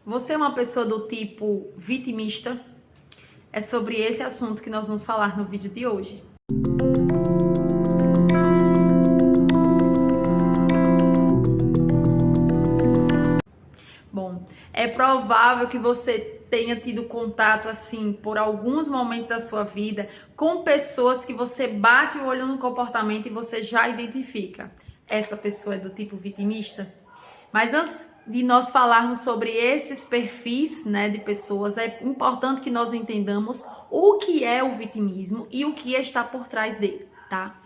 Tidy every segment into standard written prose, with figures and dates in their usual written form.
Você é uma pessoa do tipo vitimista? É sobre esse assunto que nós vamos falar no vídeo de hoje. Bom, é provável que você tenha tido contato, assim, por alguns momentos da sua vida, com pessoas que você bate o olho no comportamento e você já identifica. Essa pessoa é do tipo vitimista? Mas antes de nós falarmos sobre esses perfis, né, de pessoas, é importante que nós entendamos o que é o vitimismo e o que está por trás dele, tá?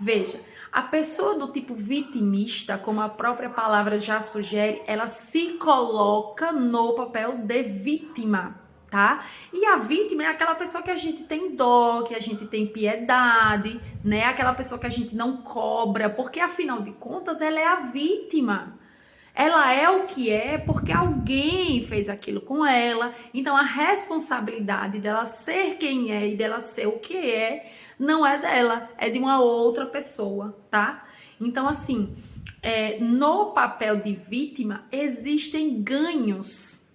Veja, a pessoa do tipo vitimista, como a própria palavra já sugere, ela se coloca no papel de vítima, tá? E a vítima é aquela pessoa que a gente tem dó, que a gente tem piedade, né? Aquela pessoa que a gente não cobra, porque afinal de contas ela é a vítima. Ela é o que é porque alguém fez aquilo com ela. Então a responsabilidade dela ser quem é e dela ser o que é não é dela, é de uma outra pessoa, tá? Então assim, no papel de vítima existem ganhos.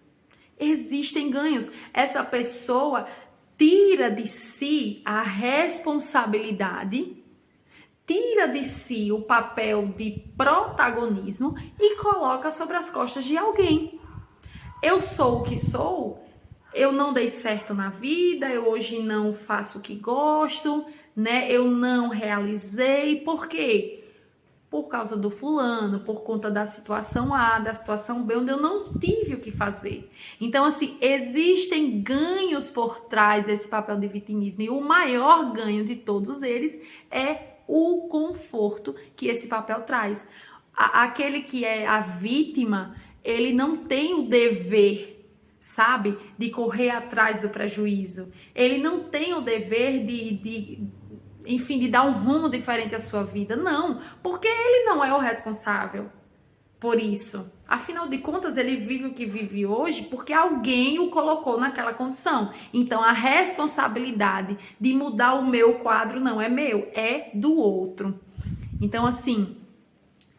Existem ganhos. Essa pessoa tira de si a responsabilidade, tira de si o papel de protagonismo e coloca sobre as costas de alguém. Eu sou o que sou, eu não dei certo na vida, eu hoje não faço o que gosto, né? Eu não realizei, por quê? Por causa do fulano, por conta da situação A, da situação B, onde eu não tive o que fazer. Então, assim, existem ganhos por trás desse papel de vitimismo. E o maior ganho de todos eles é o conforto que esse papel traz. Aquele que é a vítima, ele não tem o dever, sabe, de correr atrás do prejuízo. Ele não tem o dever enfim, de dar um rumo diferente à sua vida. Não, porque ele não é o responsável por isso. Afinal de contas, ele vive o que vive hoje porque alguém o colocou naquela condição. Então, a responsabilidade de mudar o meu quadro não é meu, é do outro. Então, assim,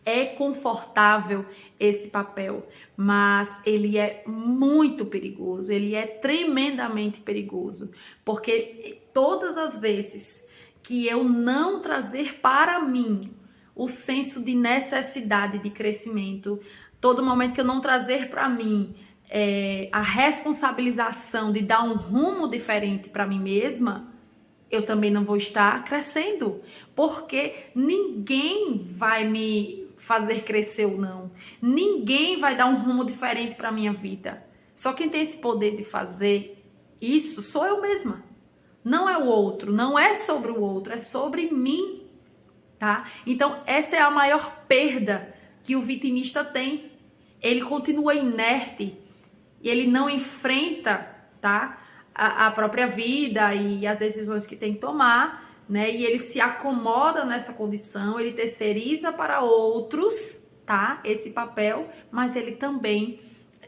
é confortável esse papel, mas ele é muito perigoso, ele é tremendamente perigoso, porque todas as vezes que eu não trazer para mim o senso de necessidade de crescimento, todo momento que eu não trazer para mim a responsabilização de dar um rumo diferente para mim mesma, eu também não vou estar crescendo, porque ninguém vai me fazer crescer ou não. Ninguém vai dar um rumo diferente para minha vida. Só quem tem esse poder de fazer isso sou eu mesma. Não é o outro, não é sobre o outro, é sobre mim, tá? Então, essa é a maior perda que o vitimista tem. Ele continua inerte e ele não enfrenta, tá? A própria vida e as decisões que tem que tomar, né? E ele se acomoda nessa condição, ele terceiriza para outros, tá? Esse papel, mas ele também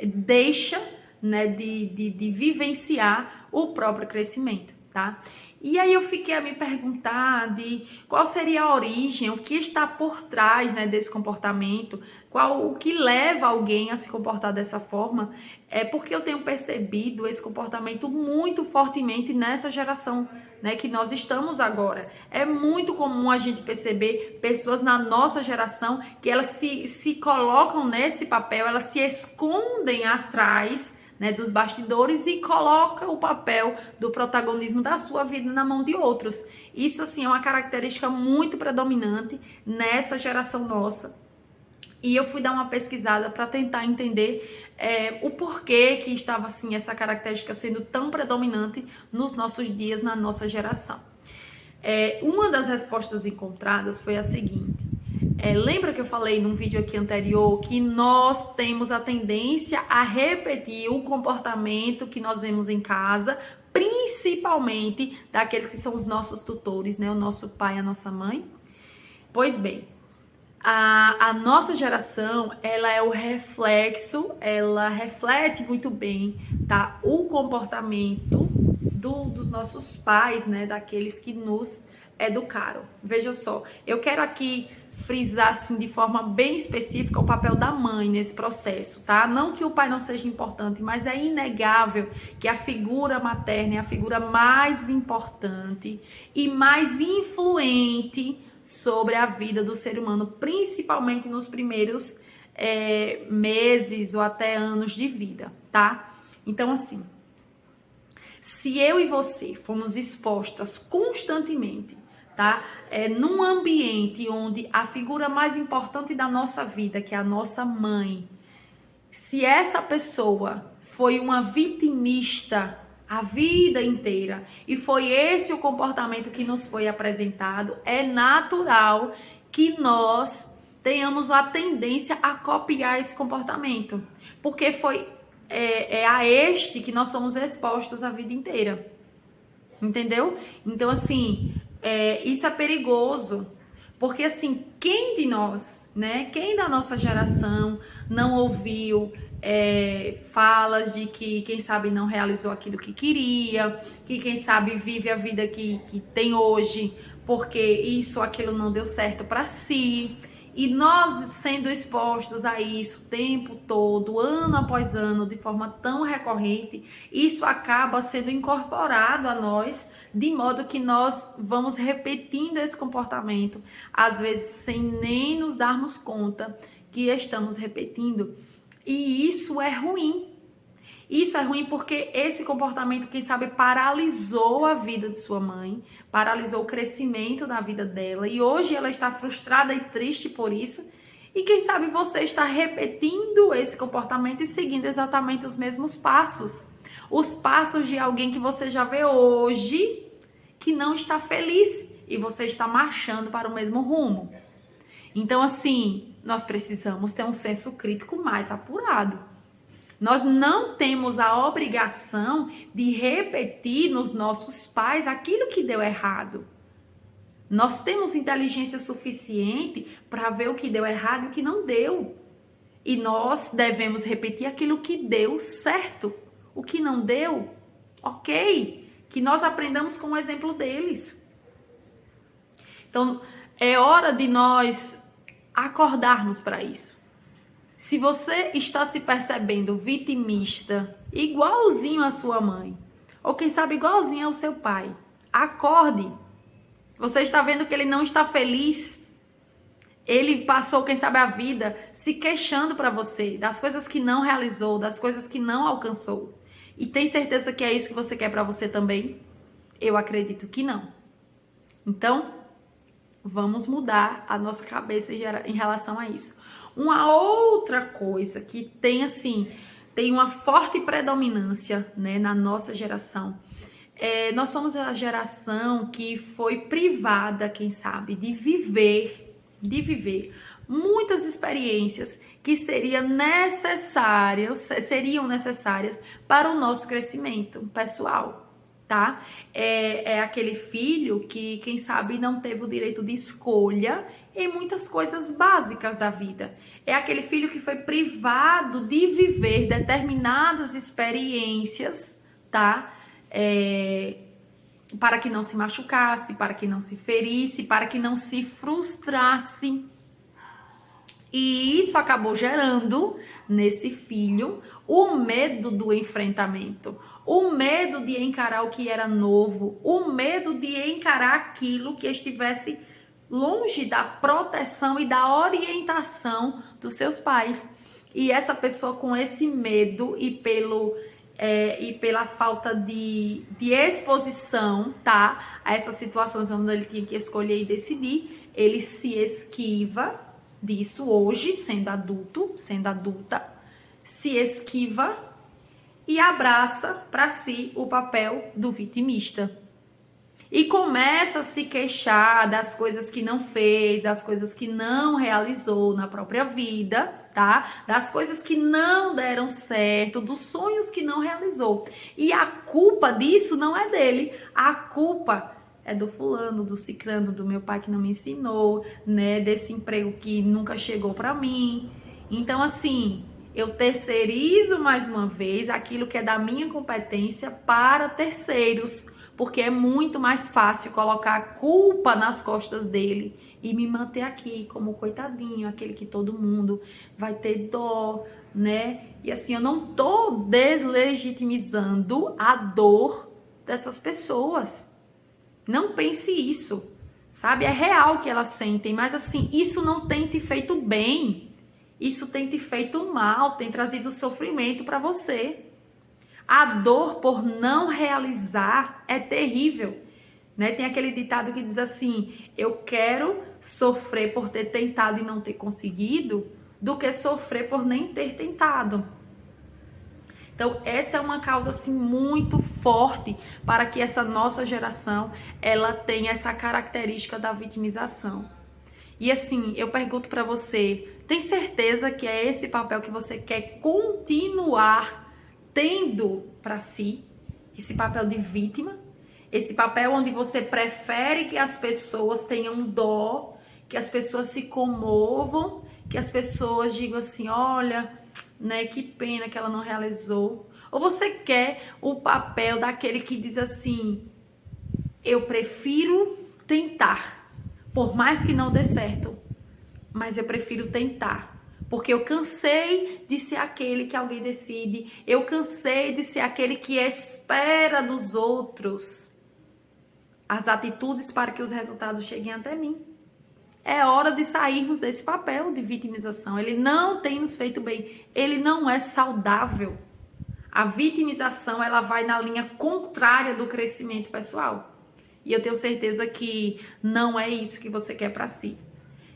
deixa, né, de vivenciar o próprio crescimento, tá? E aí eu fiquei a me perguntar de qual seria a origem, o que está por trás, né, desse comportamento, o que leva alguém a se comportar dessa forma. É porque eu tenho percebido esse comportamento muito fortemente nessa geração, né, que nós estamos agora. É muito comum a gente perceber pessoas na nossa geração que elas se colocam nesse papel, elas se escondem atrás, né, dos bastidores e coloca o papel do protagonismo da sua vida na mão de outros. Isso, assim, é uma característica muito predominante nessa geração nossa. E eu fui dar uma pesquisada para tentar entender o porquê que estava, assim, essa característica sendo tão predominante nos nossos dias, na nossa geração. Uma das respostas encontradas foi a seguinte. Lembra que eu falei num vídeo aqui anterior que nós temos a tendência a repetir o comportamento que nós vemos em casa, principalmente daqueles que são os nossos tutores, né? O nosso pai e a nossa mãe. Pois bem, a nossa geração, ela é o reflexo, ela reflete muito bem, tá? O comportamento dos nossos pais, né? Daqueles que nos educaram. Veja só, eu quero aqui frisar assim de forma bem específica o papel da mãe nesse processo, tá? Não que o pai não seja importante, mas é inegável que a figura materna é a figura mais importante e mais influente sobre a vida do ser humano, principalmente nos primeiros meses ou até anos de vida, tá? Então, assim, se eu e você fomos expostas constantemente, tá? Num ambiente onde a figura mais importante da nossa vida, que é a nossa mãe, se essa pessoa foi uma vitimista a vida inteira e foi esse o comportamento que nos foi apresentado, é natural que nós tenhamos a tendência a copiar esse comportamento, porque foi a este que nós somos expostos a vida inteira, entendeu? Então, assim, isso é perigoso, porque, assim, quem de nós, né, quem da nossa geração não ouviu falas de que, quem sabe, não realizou aquilo que queria, que, quem sabe, vive a vida que tem hoje, porque isso ou aquilo não deu certo para si. E nós sendo expostos a isso o tempo todo, ano após ano, de forma tão recorrente, isso acaba sendo incorporado a nós, de modo que nós vamos repetindo esse comportamento, às vezes sem nem nos darmos conta que estamos repetindo. E isso é ruim. Isso é ruim porque esse comportamento, quem sabe, paralisou a vida de sua mãe, paralisou o crescimento da vida dela, e hoje ela está frustrada e triste por isso, e quem sabe você está repetindo esse comportamento e seguindo exatamente os mesmos passos, os passos de alguém que você já vê hoje que não está feliz, e você está marchando para o mesmo rumo. Então, assim, nós precisamos ter um senso crítico mais apurado. Nós não temos a obrigação de repetir nos nossos pais aquilo que deu errado. Nós temos inteligência suficiente para ver o que deu errado e o que não deu. E nós devemos repetir aquilo que deu certo. O que não deu, ok. Que nós aprendamos com o exemplo deles. Então, é hora de nós acordarmos para isso. Se você está se percebendo vitimista, igualzinho à sua mãe, ou quem sabe igualzinho ao seu pai, acorde. Você está vendo que ele não está feliz. Ele passou, quem sabe, a vida se queixando para você das coisas que não realizou, das coisas que não alcançou. E tem certeza que é isso que você quer para você também? Eu acredito que não. Então, vamos mudar a nossa cabeça em relação a isso. Uma outra coisa que tem, assim, tem uma forte predominância, né, na nossa geração. Nós somos a geração que foi privada, quem sabe, de viver muitas experiências que seriam necessárias para o nosso crescimento pessoal, tá? É aquele filho que, quem sabe, não teve o direito de escolha em muitas coisas básicas da vida. É aquele filho que foi privado de viver determinadas experiências, tá? Para que não se machucasse, para que não se ferisse, para que não se frustrasse. E isso acabou gerando nesse filho o medo do enfrentamento, o medo de encarar o que era novo, o medo de encarar aquilo que estivesse longe da proteção e da orientação dos seus pais. E essa pessoa, com esse medo e pela falta de exposição, tá, a essas situações onde ele tinha que escolher e decidir, ele se esquiva disso hoje, sendo adulta, se esquiva e abraça para si o papel do vitimista. E começa a se queixar das coisas que não fez, das coisas que não realizou na própria vida, tá? Das coisas que não deram certo, dos sonhos que não realizou. E a culpa disso não é dele. A culpa é do fulano, do ciclano, do meu pai que não me ensinou, né? Desse emprego que nunca chegou para mim. Então, assim, eu terceirizo mais uma vez aquilo que é da minha competência para terceiros. porque é muito mais fácil colocar a culpa nas costas dele e me manter aqui como coitadinho, aquele que todo mundo vai ter dó, né? E assim, eu não tô deslegitimizando a dor dessas pessoas. Não pense isso, sabe? É real que elas sentem, mas assim, isso não tem te feito bem. Isso tem te feito mal, tem trazido sofrimento para você. A dor por não realizar é terrível, né? Tem aquele ditado que diz assim: eu quero sofrer por ter tentado e não ter conseguido, do que sofrer por nem ter tentado. Então, essa é uma causa assim muito forte para que essa nossa geração ela tenha essa característica da vitimização. E assim, eu pergunto para você, tem certeza que é esse papel que você quer continuar tendo para si? Esse papel de vítima? Esse papel onde você prefere que as pessoas tenham dó, que as pessoas se comovam, que as pessoas digam assim, olha, né, que pena que ela não realizou. Ou você quer o papel daquele que diz assim, eu prefiro tentar, por mais que não dê certo, mas eu prefiro tentar. Porque eu cansei de ser aquele que alguém decide, eu cansei de ser aquele que espera dos outros as atitudes para que os resultados cheguem até mim. É hora de sairmos desse papel de vitimização. Ele não tem nos feito bem, ele não é saudável. A vitimização, ela vai na linha contrária do crescimento pessoal. E eu tenho certeza que não é isso que você quer para si.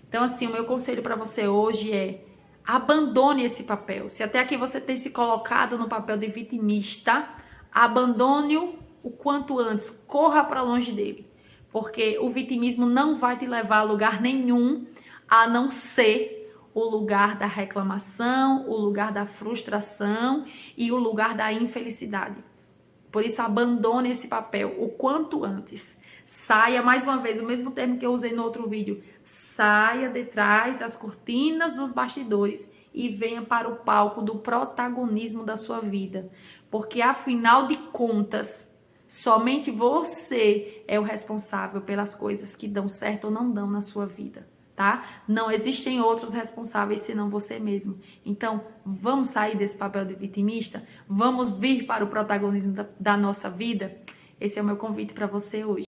Então, assim, o meu conselho para você hoje é abandone esse papel. Se até aqui você tem se colocado no papel de vitimista, abandone-o o quanto antes. Corra para longe dele. Porque o vitimismo não vai te levar a lugar nenhum, a não ser o lugar da reclamação, o lugar da frustração e o lugar da infelicidade. Por isso, abandone esse papel o quanto antes. Saia, mais uma vez, o mesmo termo que eu usei no outro vídeo. Saia de trás das cortinas dos bastidores e venha para o palco do protagonismo da sua vida. Porque, afinal de contas, somente você é o responsável pelas coisas que dão certo ou não dão na sua vida, tá? Não existem outros responsáveis senão você mesmo. Então, vamos sair desse papel de vitimista? Vamos vir para o protagonismo da nossa vida? Esse é o meu convite para você hoje.